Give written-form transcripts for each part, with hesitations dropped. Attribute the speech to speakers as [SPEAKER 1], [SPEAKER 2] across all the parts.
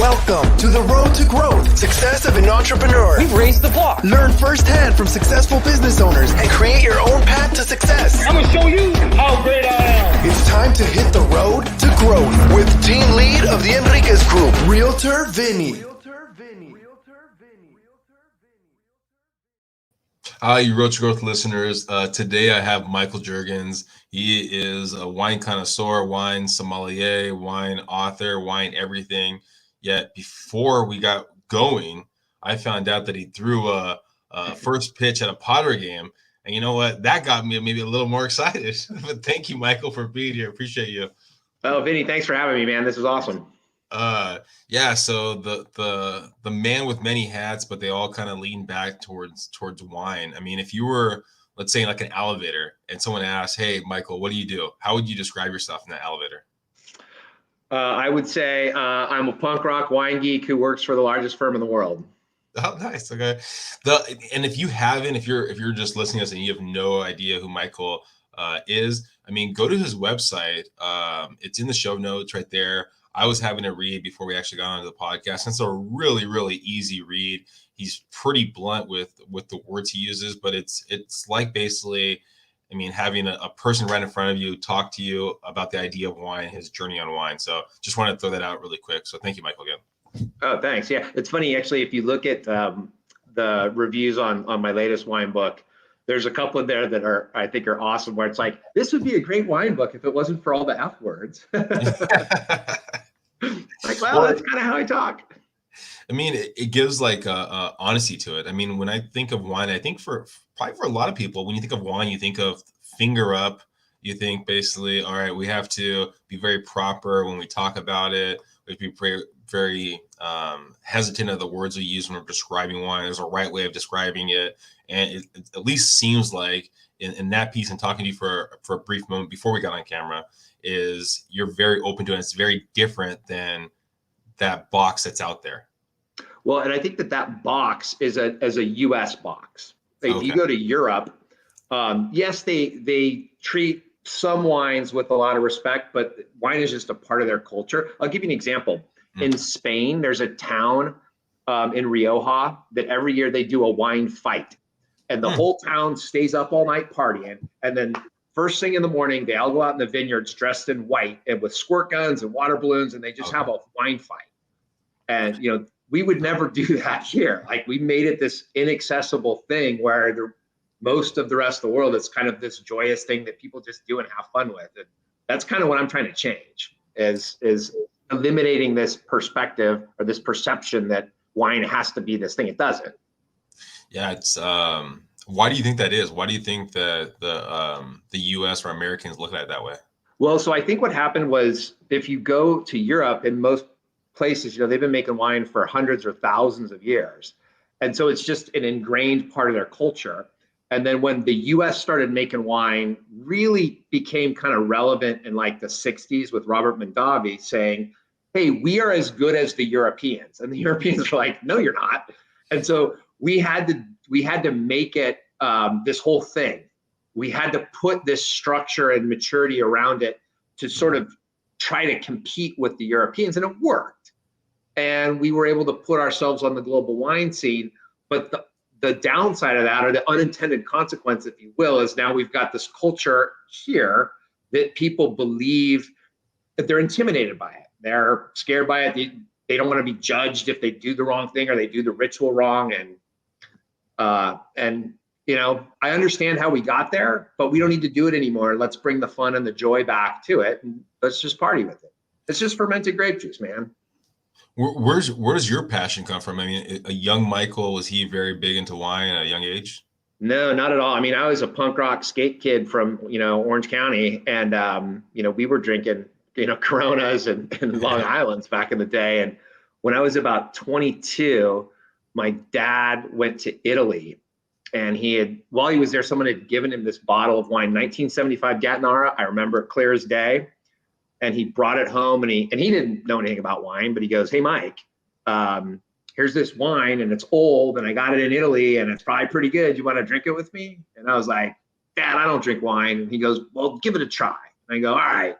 [SPEAKER 1] Welcome to the road to growth, success of an entrepreneur.
[SPEAKER 2] We've raised the bar.
[SPEAKER 1] Learn firsthand from successful business owners and create your own path to success.
[SPEAKER 2] I'm going to show you how great I am.
[SPEAKER 1] It's time to hit the road to growth with team lead of the Enriquez Group, Realtor Vinny.
[SPEAKER 3] Hi, you Road to Growth listeners. Today I have Michael Juergens. He is a wine connoisseur, wine sommelier, wine author, wine everything. Yet before we got going, I found out that he threw a first pitch at a Potter game. And you know what? That got me maybe a little more excited. But thank you, Michael, for being here. Appreciate you.
[SPEAKER 4] Oh, Vinny, thanks for having me, man. This is awesome.
[SPEAKER 3] Yeah, so the man with many hats, but they all kind of lean back towards wine. I mean, if you were, let's say, like an elevator and someone asked, hey, Michael, what do you do? How would you describe yourself in that elevator?
[SPEAKER 4] I would say I'm a punk rock wine geek who works for the largest firm in the world.
[SPEAKER 3] Oh, nice. Okay. And if you haven't, if you're just listening to us and you have no idea who Michael is, I mean, go to his website. It's in the show notes right there. I was having to read before we actually got onto the podcast. And it's a really, really easy read. He's pretty blunt with the words he uses, but it's like basically, I mean, having a person right in front of you talk to you about the idea of wine, his journey on wine. So just wanted to throw that out really quick. So thank you, Michael, again.
[SPEAKER 4] Oh, thanks. Yeah, it's funny, actually, if you look at the reviews on my latest wine book, there's a couple in there that I think are awesome, where it's like, this would be a great wine book if it wasn't for all the F words. Like, well, that's kind of how I talk.
[SPEAKER 3] I mean, it gives like honesty to it. I mean, when I think of wine, I think probably for a lot of people, when you think of wine, you think of finger up. You think basically, all right, we have to be very proper when we talk about it. We have to be very, very hesitant of the words we use when we're describing wine. There's a right way of describing it. And it at least seems like in that piece and talking to you for a brief moment before we got on camera, is you're very open to it. It's very different than that box that's out there.
[SPEAKER 4] Well, and I think that box is a U.S. box. If
[SPEAKER 3] Okay.
[SPEAKER 4] you go to Europe, yes, they treat some wines with a lot of respect, but wine is just a part of their culture. I'll give you an example. In Spain, there's a town in Rioja that every year they do a wine fight. And the whole town stays up all night partying. And then first thing in the morning, they all go out in the vineyards dressed in white and with squirt guns and water balloons, and they just have a wine fight. And, you know, we would never do that here. Like, we made it this inaccessible thing where most of the rest of the world, it's kind of this joyous thing that people just do and have fun with. And that's kind of what I'm trying to change, is eliminating this perspective or this perception that wine has to be this thing. It doesn't.
[SPEAKER 3] Yeah, it's why do you think that is? Why do you think that the U.S. or Americans look at it that way?
[SPEAKER 4] Well, so I think what happened was, if you go to Europe, in most places, you know, they've been making wine for hundreds or thousands of years. And so it's just an ingrained part of their culture. And then when the US started making wine, really became kind of relevant in like the 60s with Robert Mondavi saying, hey, we are as good as the Europeans. And the Europeans were like, no, you're not. And so we had to make it this whole thing. We had to put this structure and maturity around it to sort of try to compete with the Europeans, and it worked. And we were able to put ourselves on the global wine scene. But the downside of that, or the unintended consequence, if you will, is now we've got this culture here that people believe that they're intimidated by it. They're scared by it. They don't want to be judged if they do the wrong thing or they do the ritual wrong. And you know, I understand how we got there, but we don't need to do it anymore. Let's bring the fun and the joy back to it, and let's just party with it. It's just fermented grape juice, man.
[SPEAKER 3] Where does your passion come from? I mean, a young Michael, was he very big into wine at a young age?
[SPEAKER 4] No, not at all. I mean, I was a punk rock skate kid from, you know, Orange County, and you know, we were drinking, you know, Coronas and Long Islands back in the day. And when I was about 22, my dad went to Italy, and while he was there, someone had given him this bottle of wine, 1975 Gattinara. I remember it clear as day. And he brought it home, and he didn't know anything about wine, but he goes, hey, Mike, here's this wine, and it's old, and I got it in Italy, and it's probably pretty good. You want to drink it with me? And I was like, Dad, I don't drink wine. And he goes, well, give it a try. And I go, all right.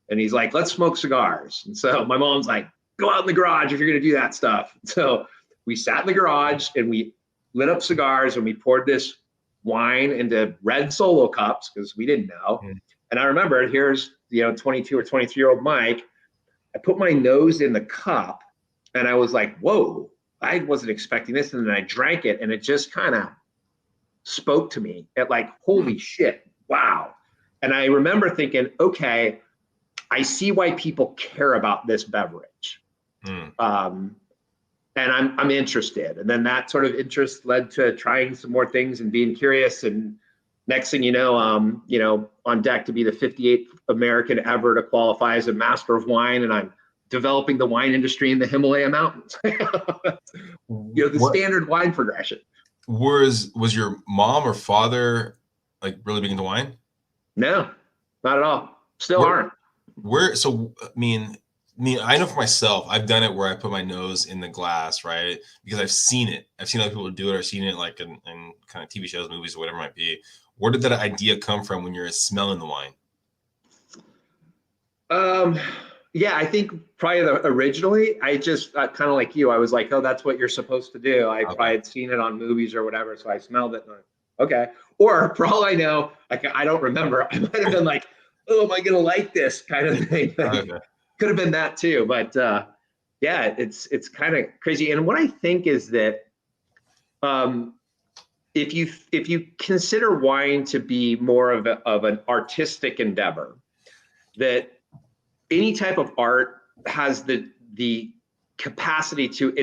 [SPEAKER 4] And he's like, let's smoke cigars. And so my mom's like, go out in the garage if you're going to do that stuff. So we sat in the garage and we lit up cigars and we poured this wine into red Solo cups because we didn't know. And I remember here's, 22 or 23-year-old Mike. I put my nose in the cup and I was like, whoa, I wasn't expecting this. And then I drank it and it just kind of spoke to me at like, holy shit, wow. And I remember thinking, okay, I see why people care about this beverage. And I'm interested. And then that sort of interest led to trying some more things and being curious. And next thing you know, on deck to be the 58th American ever to qualify as a master of wine. And I'm developing the wine industry in the Himalayan mountains. The standard wine progression.
[SPEAKER 3] Was your mom or father like really big into wine?
[SPEAKER 4] No, not at all. Still aren't.
[SPEAKER 3] So I mean, I know for myself, I've done it where I put my nose in the glass, right? Because I've seen it. I've seen other people do it. I've seen it like in kind of TV shows, movies, or whatever it might be. Where did that idea come from when you're smelling the wine?
[SPEAKER 4] Yeah, I think probably originally, I just kind of like you, I was like, oh, that's what you're supposed to do. I had seen it on movies or whatever, so I smelled it and okay. Or for all I know, like I don't remember, I might have been like, oh, am I gonna like this kind of thing? Could have been that too, but yeah, it's kind of crazy. And what I think is that if you consider wine to be more of an artistic endeavor, that any type of art has the capacity to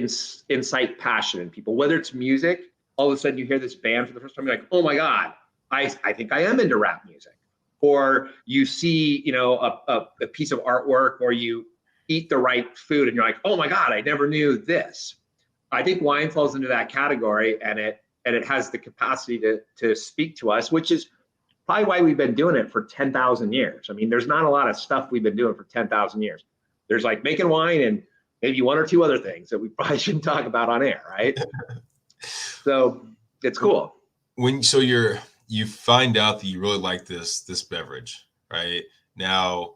[SPEAKER 4] incite passion in people, whether it's music. All of a sudden you hear this band for the first time, you're like, oh my God, I think I am into rap music. Or you see, a piece of artwork, or you eat the right food and you're like, oh my God, I never knew this. I think wine falls into that category, and it has the capacity to speak to us, which is probably why we've been doing it for 10,000 years. I mean, there's not a lot of stuff we've been doing for 10,000 years. There's like making wine and maybe one or two other things that we probably shouldn't talk about on air, right? So it's cool.
[SPEAKER 3] You find out that you really like this beverage, right? Now,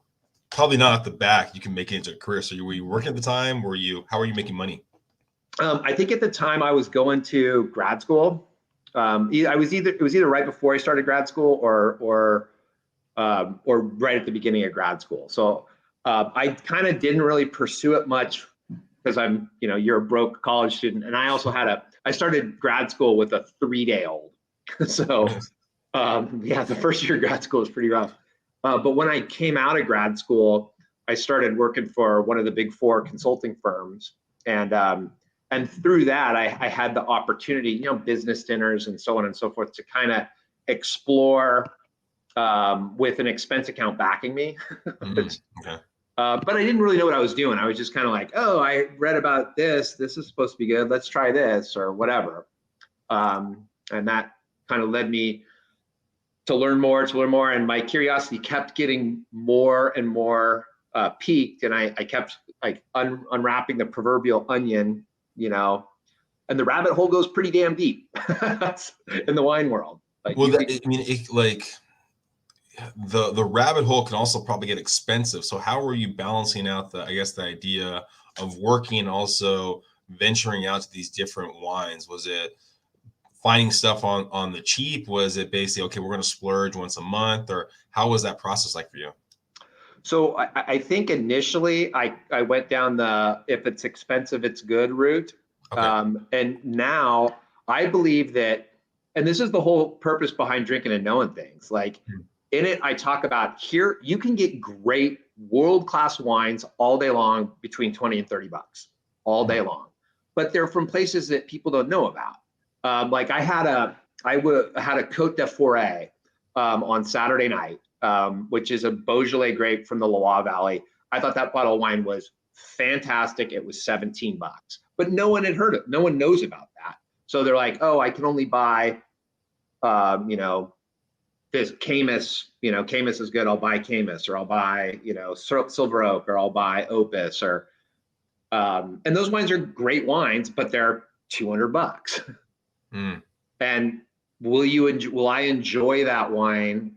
[SPEAKER 3] probably not at the back, you can make it into a career. So were you working at the time? How were you making money?
[SPEAKER 4] I think at the time I was going to grad school. It was either right before I started grad school or right at the beginning of grad school. So I kind of didn't really pursue it much because you're a broke college student, and I also I started grad school with a 3-day-old. So the first year of grad school was pretty rough. But when I came out of grad school, I started working for one of the big 4 consulting firms, and through that, I had the opportunity, business dinners and so on and so forth, to kind of explore with an expense account backing me. Okay. But I didn't really know what I was doing. I was just kind of like, oh, I read about this. This is supposed to be good. Let's try this or whatever. And that kind of led me to learn more. And my curiosity kept getting more and more piqued. And I kept like unwrapping the proverbial onion, and the rabbit hole goes pretty damn deep in the wine world. Like,
[SPEAKER 3] the rabbit hole can also probably get expensive. So how are you balancing out the idea of working and also venturing out to these different wines? Was it finding stuff on the cheap? Was it basically, okay, we're going to splurge once a month? Or how was that process like for you?
[SPEAKER 4] So I think initially I went down the if it's expensive, it's good route. Okay. And now I believe that, and this is the whole purpose behind Drinking and Knowing Things. Like in it, I talk about here, you can get great world-class wines all day long between 20 and 30 bucks all day long, but they're from places that people don't know about. Like I had a Côte de Forêt on Saturday night. Which is a Beaujolais grape from the Loire Valley. I thought that bottle of wine was fantastic. It was $17, but no one had heard it. No one knows about that. So they're like, oh, I can only buy, this Camus, Camus is good. I'll buy Camus, or I'll buy, Silver Oak, or I'll buy Opus, or, and those wines are great wines, but they're $200. And will I enjoy that wine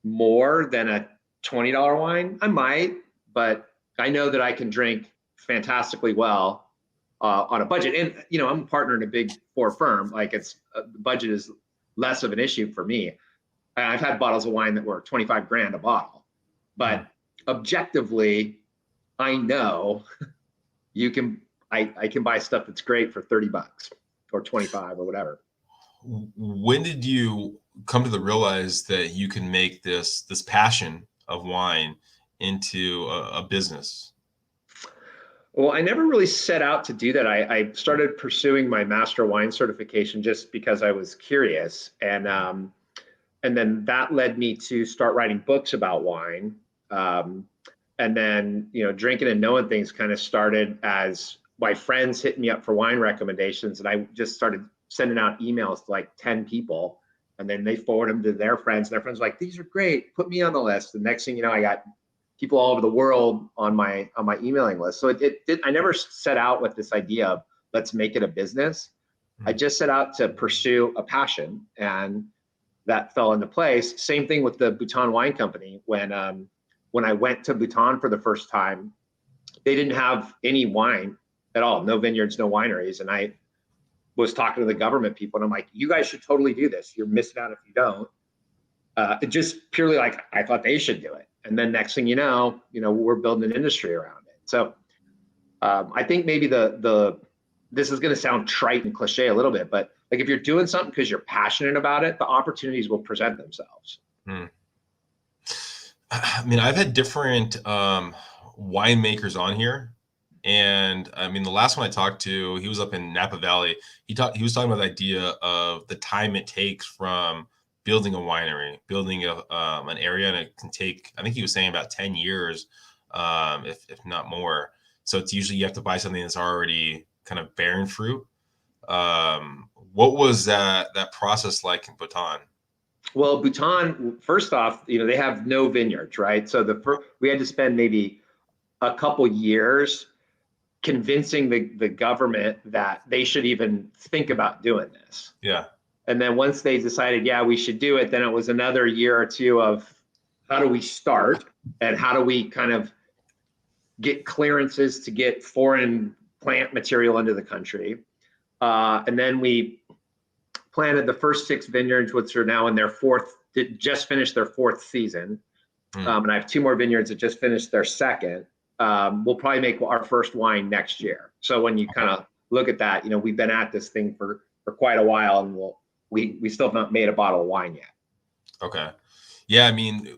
[SPEAKER 4] more than a $20 wine? I might, but I know that I can drink fantastically well on a budget. And, you know, I'm a partner in a big four firm. Like the budget is less of an issue for me. I've had bottles of wine that were 25 grand a bottle, but objectively, I know I can buy stuff that's great for $30 or 25 or whatever.
[SPEAKER 3] When did you come to realize that you can make this passion of wine into a business?
[SPEAKER 4] Well, I never really set out to do that. I started pursuing my master wine certification just because I was curious, and then that led me to start writing books about wine. And then, you know, drinking and knowing things kind of started as my friends hit me up for wine recommendations, and I just started sending out emails to like 10 people, and then they forward them to their friends. And their friends were like, "These are great, put me on the list." The next thing you know, I got people all over the world on my emailing list. So I never set out with this idea of let's make it a business. I just set out to pursue a passion, and that fell into place. Same thing with the Bhutan Wine Company. When I went to Bhutan for the first time, they didn't have any wine at all, no vineyards, no wineries. And I was talking to the government people, and I'm like, you guys should totally do this. You're missing out if you don't. It just purely like, I thought they should do it. And then next thing you know, we're building an industry around it. So I think maybe this is going to sound trite and cliche a little bit, but like if you're doing something because you're passionate about it, the opportunities will present themselves.
[SPEAKER 3] I mean, I've had different winemakers on here, and I mean, the last one I talked to, he was up in Napa Valley. He was talking about the idea of the time it takes from building a winery, building an area, and it can take, I think he was saying about 10 years, if not more. So it's usually you have to buy something that's already kind of bearing fruit. What was that process like in Bhutan?
[SPEAKER 4] Well, Bhutan, first off, they have no vineyards, right? So we had to spend maybe a couple years convincing the government that they should even think about doing this.
[SPEAKER 3] Yeah.
[SPEAKER 4] And then once they decided, yeah, we should do it, then it was another year or two of how do we start and how do we kind of get clearances to get foreign plant material into the country. And then we planted the first 6 vineyards, which are now in their just finished their 4th season. And I have 2 more vineyards that just finished their 2nd. We'll probably make our first wine next year. So when you kind of look at that, we've been at this thing for quite a while, and we still have not made a bottle of wine yet. Okay.
[SPEAKER 3] Yeah, I mean,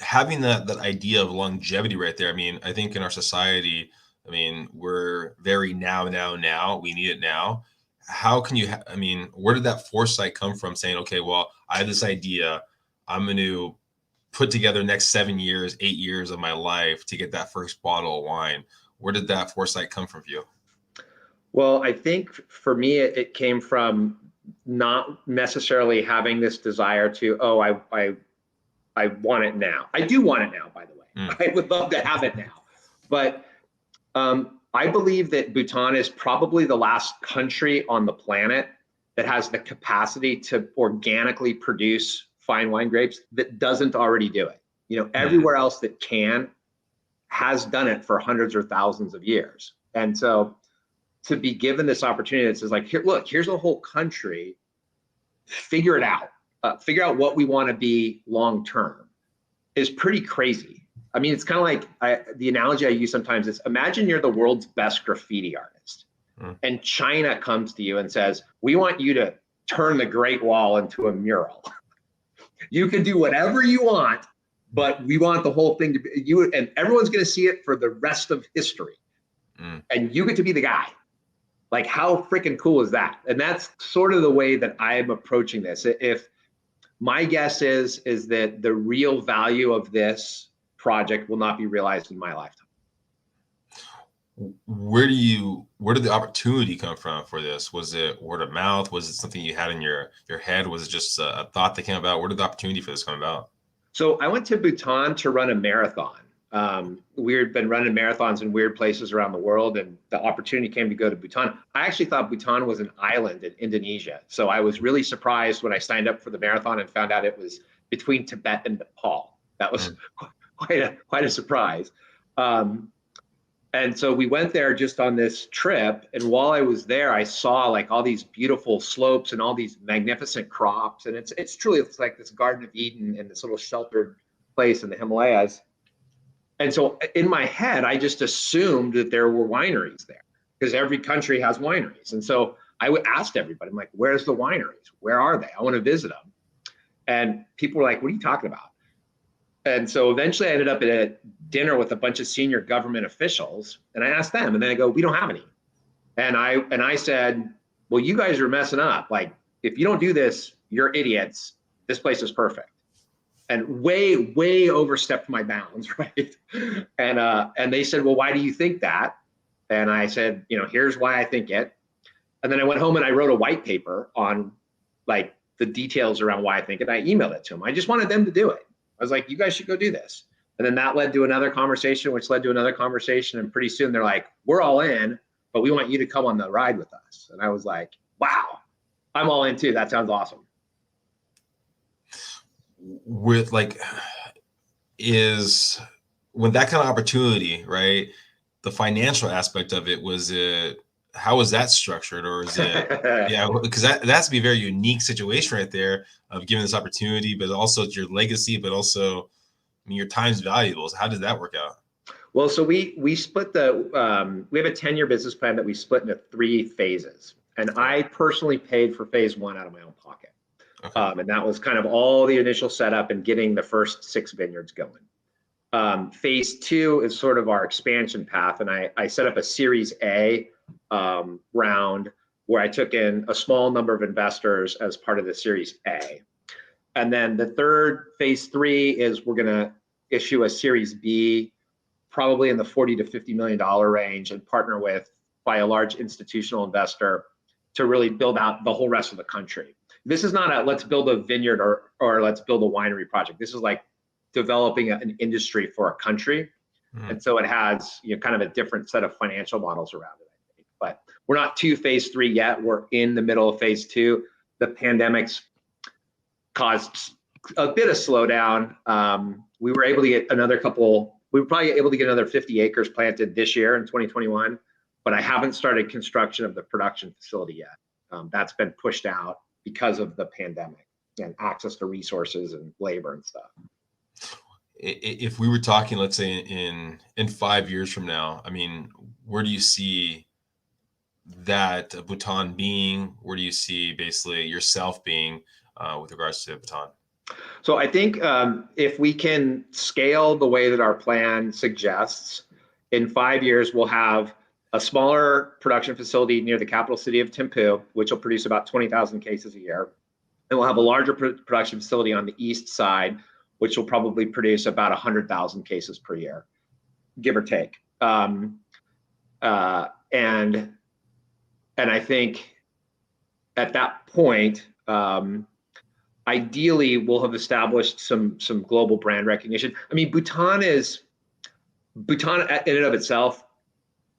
[SPEAKER 3] having that idea of longevity right there, I mean, I think in our society, I mean, we're very now, we need it now. How can you, where did that foresight come from, saying, okay, well, I have this idea, I'm going to put together next 7 years, 8 years of my life to get that first bottle of wine? Where did that foresight come from for you?
[SPEAKER 4] Well, I think for me, it came from not necessarily having this desire to, I want it now. I do want it now, by the way. I would love to have it now. But I believe that Bhutan is probably the last country on the planet that has the capacity to organically produce fine wine grapes that doesn't already do it. Everywhere else that has done it for hundreds or thousands of years. And so to be given this opportunity that says like, here, look, here's a whole country, figure it out, figure out what we want to be long-term, is pretty crazy. I mean, it's kind of like the analogy I use sometimes is, imagine you're the world's best graffiti artist and China comes to you and says, we want you to turn the Great Wall into a mural. You can do whatever you want, but we want the whole thing to be you, and everyone's going to see it for the rest of history. And you get to be the guy. Like, how freaking cool is that? And that's sort of the way that I'm approaching this. If my guess is that the real value of this project will not be realized in my lifetime.
[SPEAKER 3] Where did the opportunity come from for this? Was it word of mouth? Was it something you had in your head? Was it just a thought that came about? Where did the opportunity for this come about?
[SPEAKER 4] So I went to Bhutan to run a marathon. We've been running marathons in weird places around the world, and the opportunity came to go to Bhutan. I actually thought Bhutan was an island in Indonesia. So I was really surprised when I signed up for the marathon and found out it was between Tibet and Nepal. That was quite a surprise. And so we went there just on this trip. And while I was there, I saw like all these beautiful slopes and all these magnificent crops. And it's truly, it's like this Garden of Eden in this little sheltered place in the Himalayas. And so in my head, I just assumed that there were wineries there because every country has wineries. And so I asked everybody, I'm like, where's the wineries? Where are they? I want to visit them. And people were like, what are you talking about? And so eventually I ended up at a dinner with a bunch of senior government officials, and I asked them, and then I go, we don't have any. And I said, well, you guys are messing up. Like, if you don't do this, you're idiots. This place is perfect. And way overstepped my bounds, right? And they said, well, why do you think that? And I said, here's why I think it. And then I went home and I wrote a white paper on like the details around why I think it. And I emailed it to them. I just wanted them to do it. I was like, you guys should go do this. And then that led to another conversation, which led to another conversation. And pretty soon they're like, we're all in, but we want you to come on the ride with us. And I was like, wow, I'm all in too. That sounds awesome.
[SPEAKER 3] With like, when that kind of opportunity, right? The financial aspect of it, how was that structured? Or is it, yeah, because that has to be a very unique situation right there of giving this opportunity, but also it's your legacy, but also, I mean, your time's valuable. So how does that work out?
[SPEAKER 4] Well, so we split we have a 10-year business plan that we split into 3 phases. And I personally paid for phase 1 out of my own pocket. Okay. And that was kind of all the initial setup and getting the first 6 vineyards going. Phase 2 is sort of our expansion path. And I set up a Series A round where I took in a small number of investors as part of the Series A. And then the third, phase 3, is we're going to issue a Series B, probably in the $40 to $50 million range, and partner by a large institutional investor to really build out the whole rest of the country. This is not a let's build a vineyard or let's build a winery project. This is like developing an industry for a country. And so it has kind of a different set of financial models around it, I think. But we're not to phase 3 yet. We're in the middle of phase 2. The pandemic's caused a bit of slowdown. We were able to get we were probably able to get another 50 acres planted this year in 2021, but I haven't started construction of the production facility yet. That's been pushed out because of the pandemic and access to resources and labor and stuff.
[SPEAKER 3] If we were talking, let's say in 5 years from now, I mean, where do you see that Bhutan being? Where do you see basically yourself being with regards to Bhutan?
[SPEAKER 4] So I think if we can scale the way that our plan suggests, in 5 years, we'll have a smaller production facility near the capital city of Thimphu, which will produce about 20,000 cases a year. And we'll have a larger production facility on the east side, which will probably produce about 100,000 cases per year, give or take. And I think at that point, ideally, we'll have established some global brand recognition. I mean, Bhutan in and of itself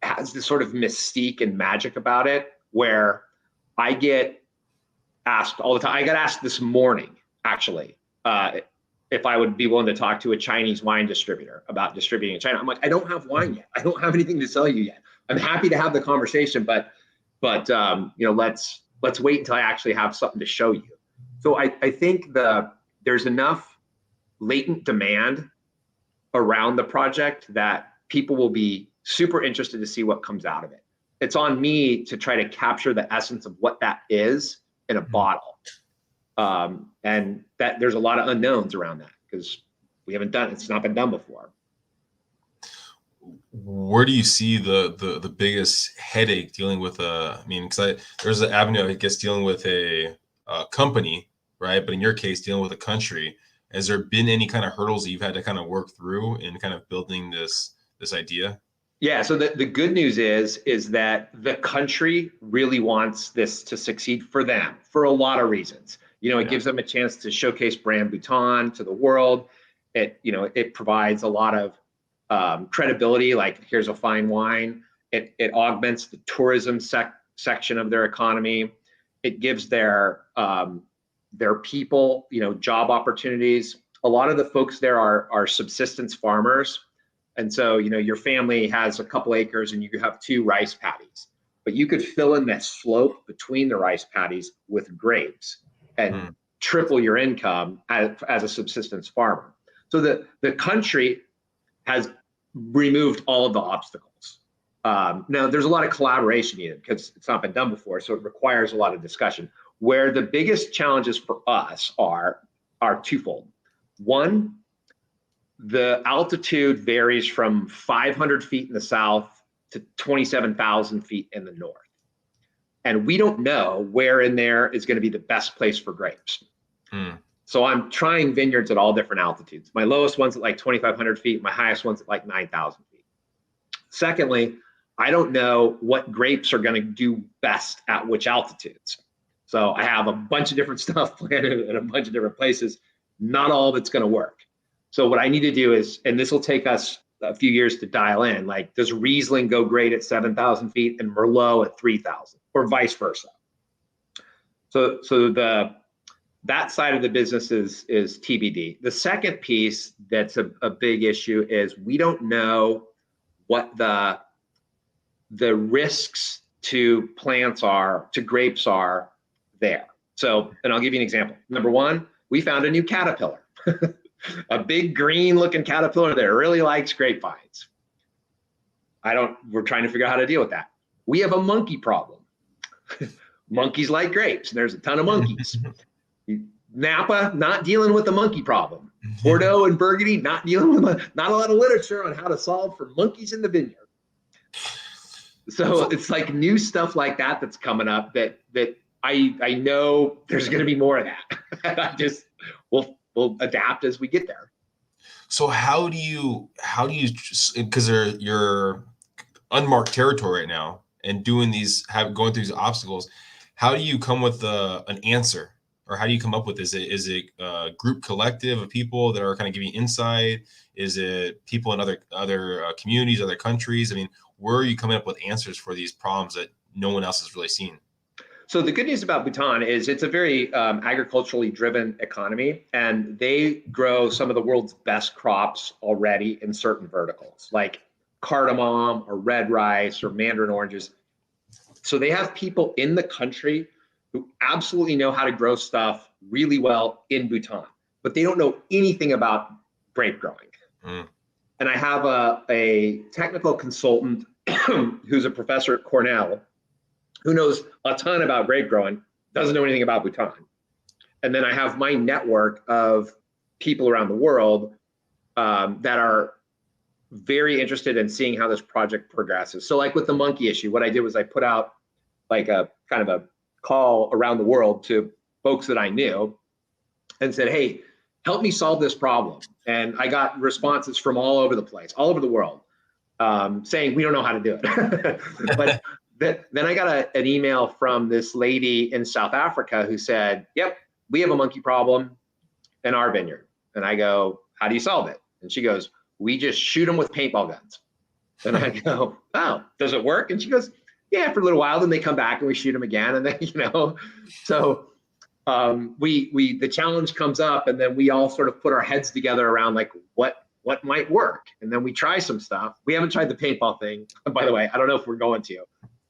[SPEAKER 4] has this sort of mystique and magic about it, where I get asked all the time. I got asked this morning, actually, if I would be willing to talk to a Chinese wine distributor about distributing in China. I'm like, I don't have wine yet. I don't have anything to sell you yet. I'm happy to have the conversation, but let's wait until I actually have something to show you. So I think there's enough latent demand around the project that people will be super interested to see what comes out of it. It's on me to try to capture the essence of what that is in a bottle. And that there's a lot of unknowns around that because it's not been done before.
[SPEAKER 3] Where do you see the biggest headache dealing with because there's an avenue, I guess, dealing with a company, right? But in your case, dealing with a country, has there been any kind of hurdles that you've had to kind of work through in kind of building this idea?
[SPEAKER 4] Yeah. So the good news is that the country really wants this to succeed for them for a lot of reasons. It gives them a chance to showcase brand Bhutan to the world. It provides a lot of credibility, like here's a fine wine. It augments the tourism section of their economy. It gives their people, job opportunities. A lot of the folks there are subsistence farmers. And so, your family has a couple acres and you have 2 rice paddies, but you could fill in that slope between the rice paddies with grapes and triple your income as a subsistence farmer. So the country has removed all of the obstacles. Now, there's a lot of collaboration needed because it's not been done before, so it requires a lot of discussion. Where the biggest challenges for us are twofold. One, the altitude varies from 500 feet in the south to 27,000 feet in the north. And we don't know where in there is going to be the best place for grapes. So I'm trying vineyards at all different altitudes. My lowest one's at like 2,500 feet. My highest one's at like 9,000 feet. Secondly, I don't know what grapes are going to do best at which altitudes. So I have a bunch of different stuff planted in a bunch of different places. Not all of it's going to work. So what I need to do is, and this will take us a few years to dial in, like, does Riesling go great at 7,000 feet and Merlot at 3,000, or vice versa? So that side of the business is TBD. The second piece that's a big issue is we don't know what the risks to plants are, to grapes are there. So, and I'll give you an example. Number one, we found a new caterpillar, a big green looking caterpillar that really likes grapevines. We're trying to figure out how to deal with that. We have a monkey problem. Monkeys like grapes, and there's a ton of monkeys. Napa, not dealing with the monkey problem. Bordeaux and Burgundy, not dealing with not a lot of literature on how to solve for monkeys in the vineyard. So it's like new stuff like that that's coming up that I know there's going to be more of that. We'll adapt as we get there.
[SPEAKER 3] So how do you because you're unmarked territory right now and going through these obstacles, how do you come with an answer? Or how do you come up with this? Is it a group collective of people that are kind of giving insight? Is it people in other communities, other countries? I mean, where are you coming up with answers for these problems that no one else has really seen?
[SPEAKER 4] So the good news about Bhutan is it's a very agriculturally driven economy, and they grow some of the world's best crops already in certain verticals, like cardamom or red rice or mandarin oranges. So they have people in the country who absolutely know how to grow stuff really well in Bhutan, but they don't know anything about grape growing. And I have a technical consultant who's a professor at Cornell who knows a ton about grape growing, doesn't know anything about Bhutan. And then I have my network of people around the world that are very interested in seeing how this project progresses. So like with the monkey issue, what I did was I put out like a kind of a call around the world to folks that I knew and said, hey, help me solve this problem. And I got responses from all over the place, all over the world, saying we don't know how to do it. But then I got an email from this lady in South Africa who said, yep, we have a monkey problem in our vineyard. And I go, how do you solve it? And she goes, we just shoot them with paintball guns. And I go, oh, does it work? And she goes, yeah, for a little while, then they come back and we shoot them again. And then, so the challenge comes up, and then we all sort of put our heads together around like what might work. And then we try some stuff. We haven't tried the paintball thing, by the way. I don't know if we're going to.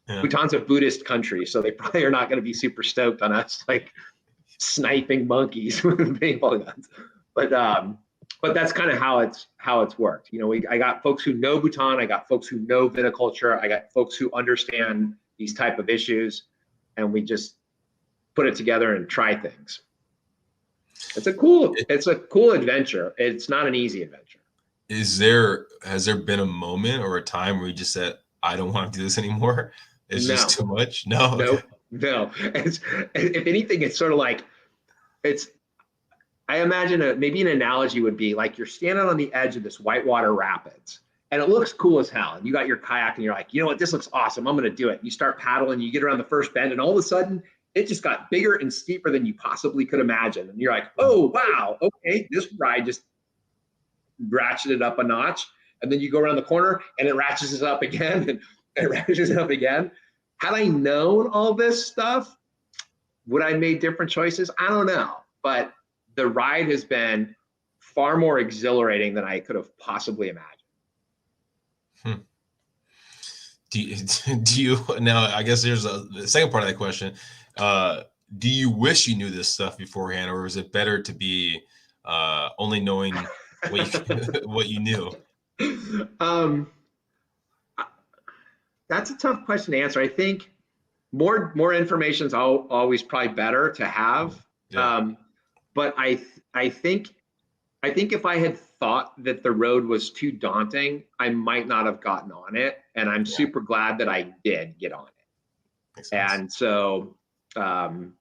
[SPEAKER 4] Yeah. Bhutan's a Buddhist country, so they probably are not going to be super stoked on us like sniping monkeys with paintball guns. But that's kind of how it's worked. I got folks who know Bhutan, I got folks who know viticulture, I got folks who understand these type of issues, and we just put it together and try things. It's a cool adventure. It's not an easy adventure.
[SPEAKER 3] Has there been a moment or a time where you just said, I don't want to do this anymore? It's just too much? No. Okay.
[SPEAKER 4] No. If anything, it's sort of like I imagine maybe an analogy would be like you're standing on the edge of this whitewater rapids and it looks cool as hell. And you got your kayak and you're like, you know what, this looks awesome. I'm going to do it. You start paddling, you get around the first bend, and all of a sudden it just got bigger and steeper than you possibly could imagine. And you're like, oh, wow, okay, this ride just ratcheted up a notch. And then you go around the corner and it ratchets up again and it ratchets up again. Had I known all this stuff, would I made different choices? I don't know. But the ride has been far more exhilarating than I could have possibly imagined.
[SPEAKER 3] Hmm. Do you now? I guess there's the second part of that question. Do you wish you knew this stuff beforehand, or is it better to be only knowing what you what you knew?
[SPEAKER 4] Um, that's a tough question to answer. I think more information is always probably better to have.
[SPEAKER 3] Yeah.
[SPEAKER 4] But I think if I had thought that the road was too daunting, I might not have gotten on it. And I'm
[SPEAKER 3] Yeah.
[SPEAKER 4] super glad that I did get on it.
[SPEAKER 3] Makes sense.
[SPEAKER 4] And so, hard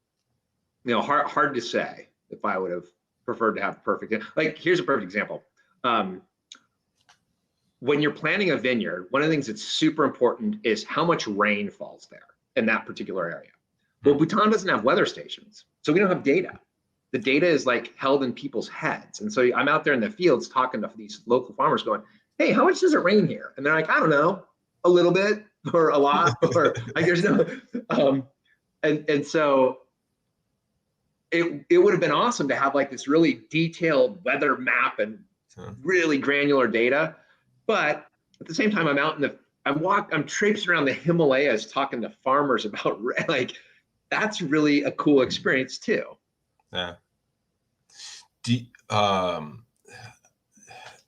[SPEAKER 4] to say if I would have preferred to have perfect. Like, here's a perfect example. When you're planting a vineyard, one of the things that's super important is how much rain falls there in that particular area. Well, Bhutan doesn't have weather stations, so we don't have data. The data is like held in people's heads. And so I'm out there in the fields talking to these local farmers going, hey, how much does it rain here? And they're like, I don't know, a little bit or a lot, or like there's no, and so it would have been awesome to have like this really detailed weather map and really granular data. But at the same time, I'm out in I'm traipsing around the Himalayas talking to farmers about like, that's really a cool experience too.
[SPEAKER 3] Yeah.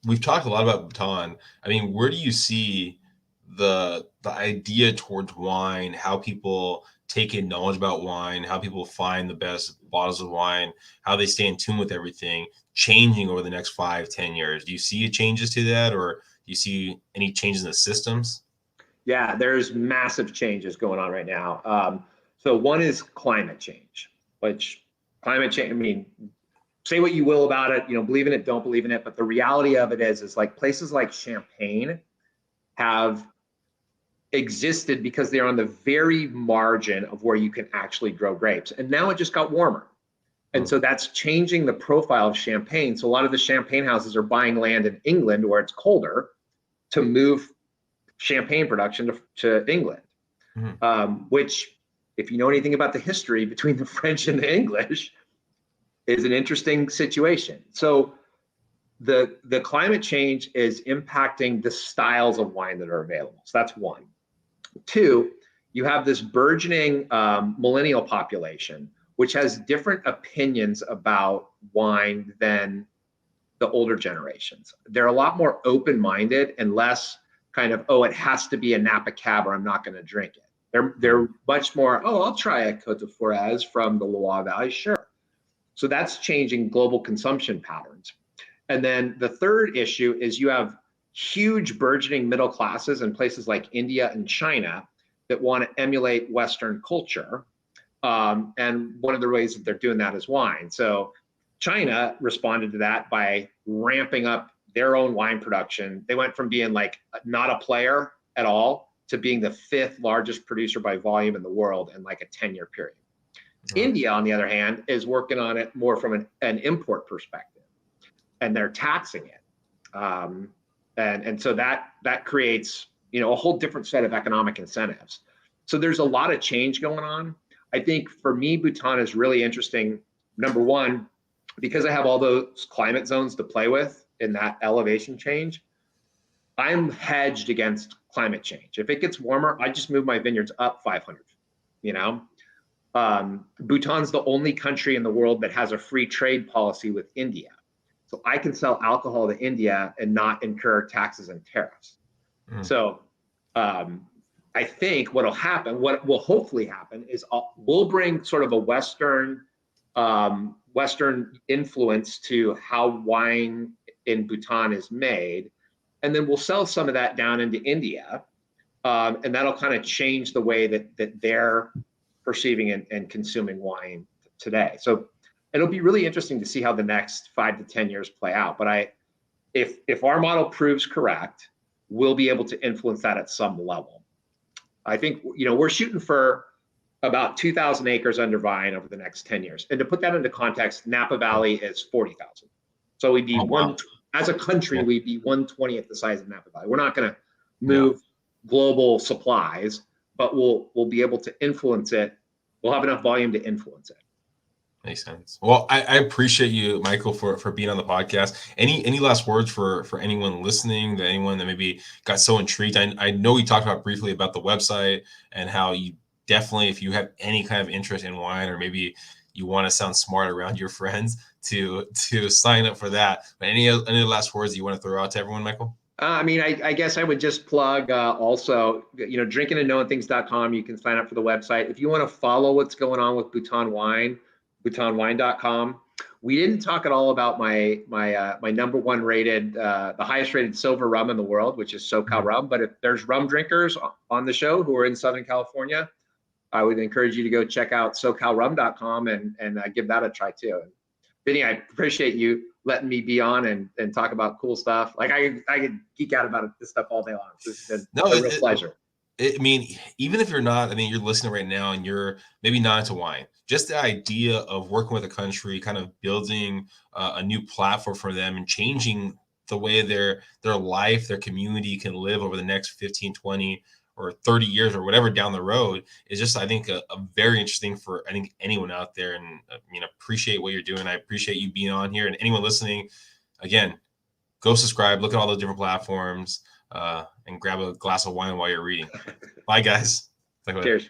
[SPEAKER 3] We've talked a lot about Bhutan. I mean, where do you see the idea towards wine, how people take in knowledge about wine, how people find the best bottles of wine, how they stay in tune with everything, changing over the next 5-10 years? Do you see changes to that, or do you see any changes in the systems?
[SPEAKER 4] Yeah, there's massive changes going on right now. So one is climate change, which climate change, I mean, say what you will about it, believe in it, don't believe in it. But the reality of it is like places like Champagne have existed because they're on the very margin of where you can actually grow grapes. And now it just got warmer. And so that's changing the profile of Champagne. So a lot of the Champagne houses are buying land in England where it's colder to move Champagne production to England, which, if you know anything about the history between the French and the English, is an interesting situation. So the climate change is impacting the styles of wine that are available. So that's one. Two, you have this burgeoning millennial population, which has different opinions about wine than the older generations. They're a lot more open-minded and less kind of, oh, it has to be a Napa Cab or I'm not going to drink it. They're much more, oh, I'll try a Côte de Forez from the Loire Valley, sure. So that's changing global consumption patterns. And then the third issue is you have huge burgeoning middle classes in places like India and China that want to emulate Western culture. And one of the ways that they're doing that is wine. So China responded to that by ramping up their own wine production. They went from being like not a player at all to being the 5th largest producer by volume in the world in like a 10-year period. India, on the other hand, is working on it more from an import perspective, and they're taxing it. And so that creates, a whole different set of economic incentives. So there's a lot of change going on. I think for me, Bhutan is really interesting. Number one, because I have all those climate zones to play with in that elevation change, I'm hedged against climate change. If it gets warmer, I just move my vineyards up 500, Bhutan's the only country in the world that has a free trade policy with India. So I can sell alcohol to India and not incur taxes and tariffs. So I think what will hopefully happen is we'll bring sort of a Western influence to how wine in Bhutan is made. And then we'll sell some of that down into India. And that'll kind of change the way that they're perceiving and consuming wine today. So it'll be really interesting to see how the next 5 to 10 years play out. But if our model proves correct, we'll be able to influence that at some level. I think, we're shooting for about 2,000 acres under vine over the next 10 years. And to put that into context, Napa Valley is 40,000. So we'd be as a country, we'd be 1/20th the size of Napa Valley. We're not going to move global supplies, but we'll be able to influence it. We'll have enough volume to influence it.
[SPEAKER 3] Makes sense. Well, I appreciate you, Michael, for being on the podcast. Any last words for anyone listening, that anyone that maybe got so intrigued? I know we talked about briefly about the website and how you definitely, if you have any kind of interest in wine, or maybe you want to sound smart around your friends, to sign up for that. But any last words you want to throw out to everyone, Michael?
[SPEAKER 4] I mean, I guess I would just plug also, drinkingandknowingthings.com. You can sign up for the website. If you want to follow what's going on with Bhutan Wine, bhutanwine.com. We didn't talk at all about my number one rated, the highest rated silver rum in the world, which is SoCal Rum. But if there's rum drinkers on the show who are in Southern California, I would encourage you to go check out SoCalRum.com and give that a try too. And Vinny, I appreciate you letting me be on and talk about cool stuff. Like I could geek out about this stuff all day long. This has been a real pleasure.
[SPEAKER 3] I mean, even if you're not, I mean, you're listening right now and you're maybe not into wine, just the idea of working with a country, kind of building a new platform for them and changing the way their life, their community can live over the next 15, 20 or 30 years or whatever down the road is just, I think, a very interesting for, I think, anyone out there. And appreciate what you're doing. I appreciate you being on here, and anyone listening, again, go subscribe, look at all the different platforms, and grab a glass of wine while you're reading. Bye, guys.
[SPEAKER 4] Cheers.